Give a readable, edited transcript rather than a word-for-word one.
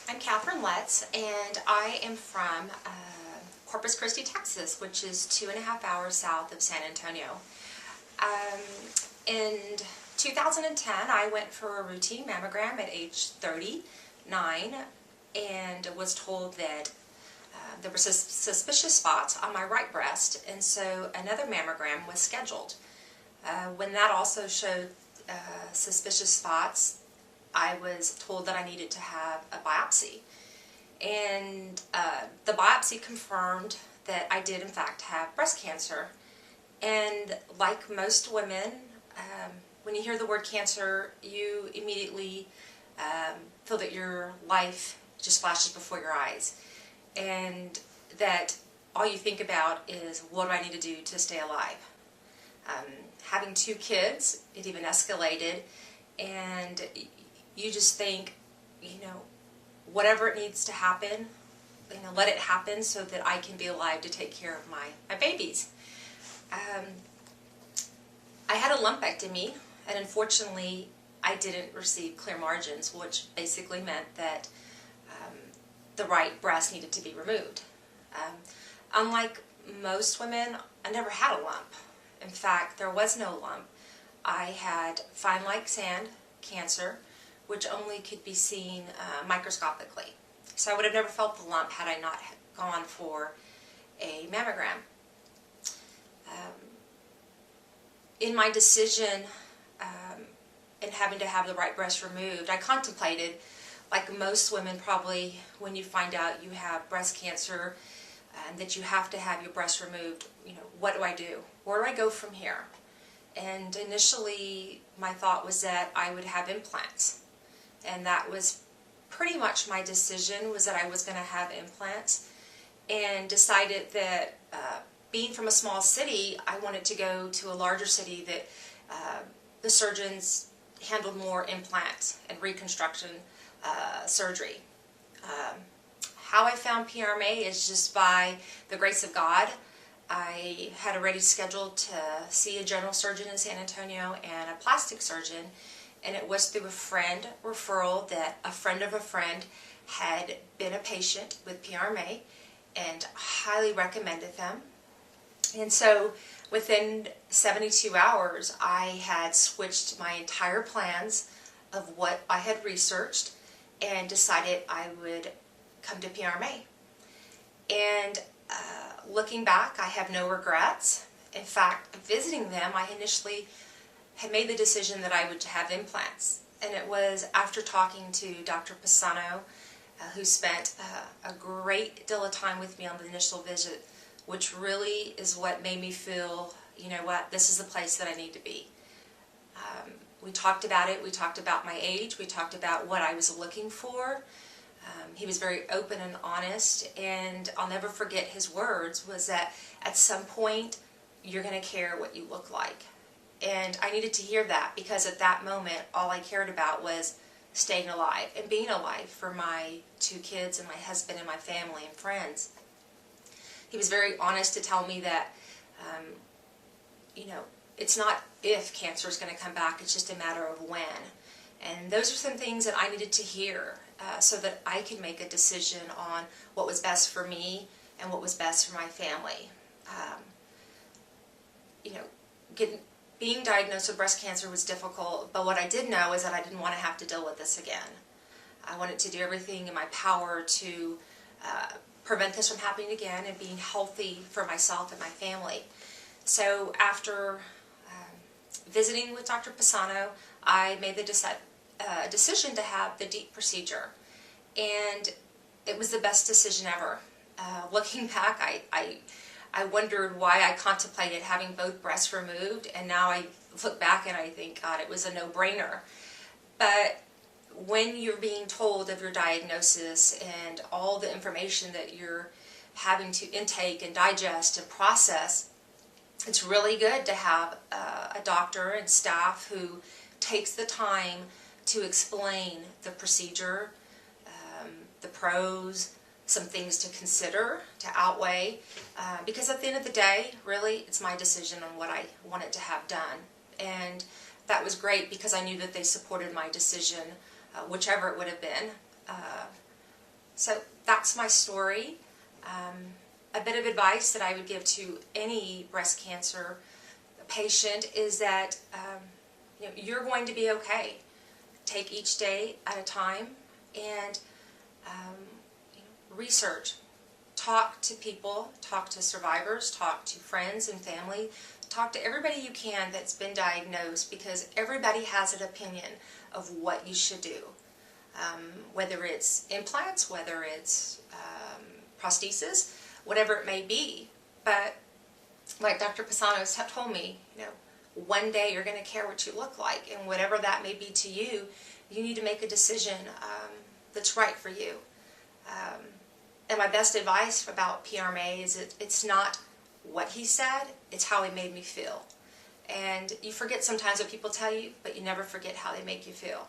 I'm Catherine Letts, and I am from Corpus Christi, Texas, which is 2.5 hours south of San Antonio. In 2010, I went for a routine mammogram at age 39 and was told that there were suspicious spots on my right breast, and so another mammogram was scheduled. When that also showed suspicious spots, I was told that I needed to have a biopsy. And the biopsy confirmed that I did in fact have breast cancer. And like most women, when you hear the word cancer, you immediately feel that your life just flashes before your eyes. And that all you think about is, what do I need to do to stay alive? Having 2 kids, it even escalated, and you just think, whatever it needs to happen, let it happen so that I can be alive to take care of my babies. I had a lumpectomy, and unfortunately I didn't receive clear margins, which basically meant that the right breast needed to be removed. Unlike most women, I never had a lump. In fact, there was no lump. I had fine like sand cancer, which only could be seen microscopically. So I would have never felt the lump had I not gone for a mammogram. In my decision in having to have the right breast removed, I contemplated, like most women probably, when you find out you have breast cancer and that you have to have your breast removed, what do I do? Where do I go from here? And initially my thought was that I would have implants. And that was pretty much my decision, was that I was going to have implants, and decided that being from a small city, I wanted to go to a larger city that the surgeons handled more implants and reconstruction surgery. How I found PRMA is just by the grace of God. I had already scheduled to see a general surgeon in San Antonio and a plastic surgeon, and it was through a friend referral that a friend of a friend had been a patient with PRMA and highly recommended them. And so within 72 hours I had switched my entire plans of what I had researched and decided I would come to PRMA. And looking back, I have no regrets. In fact, visiting them, I initially had made the decision that I would have implants. And it was after talking to Dr. Pisano, who spent a great deal of time with me on the initial visit, which really is what made me feel, this is the place that I need to be. We talked about it, we talked about my age, we talked about what I was looking for. He was very open and honest, and I'll never forget his words, was that at some point you're going to care what you look like. And I needed to hear that, because at that moment all I cared about was staying alive and being alive for my 2 kids and my husband and my family and friends. He was very honest to tell me that, it's not if cancer is going to come back, it's just a matter of when. And those are some things that I needed to hear so that I could make a decision on what was best for me and what was best for my family. Being diagnosed with breast cancer was difficult, but what I did know is that I didn't want to have to deal with this again. I wanted to do everything in my power to prevent this from happening again and being healthy for myself and my family. So after visiting with Dr. Pisano, I made the decision to have the DIEP procedure, and it was the best decision ever. Looking back, I wondered why I contemplated having both breasts removed, and now I look back and I think, God, it was a no-brainer. But when you're being told of your diagnosis and all the information that you're having to intake and digest and process, it's really good to have a doctor and staff who takes the time to explain the procedure, the pros, some things to consider, to outweigh, because at the end of the day, really, it's my decision on what I wanted to have done. And that was great because I knew that they supported my decision, whichever it would have been. So that's my story. A bit of advice that I would give to any breast cancer patient is that you're going to be okay. Take each day at a time and research. Talk to people, talk to survivors, talk to friends and family, talk to everybody you can that's been diagnosed, because everybody has an opinion of what you should do. Whether it's implants, whether it's prosthesis, whatever it may be. But like Dr. Pisanos told me, one day you're going to care what you look like, and whatever that may be to you, you need to make a decision that's right for you. And my best advice about PRMA is it's not what he said, it's how he made me feel. And you forget sometimes what people tell you, but you never forget how they make you feel.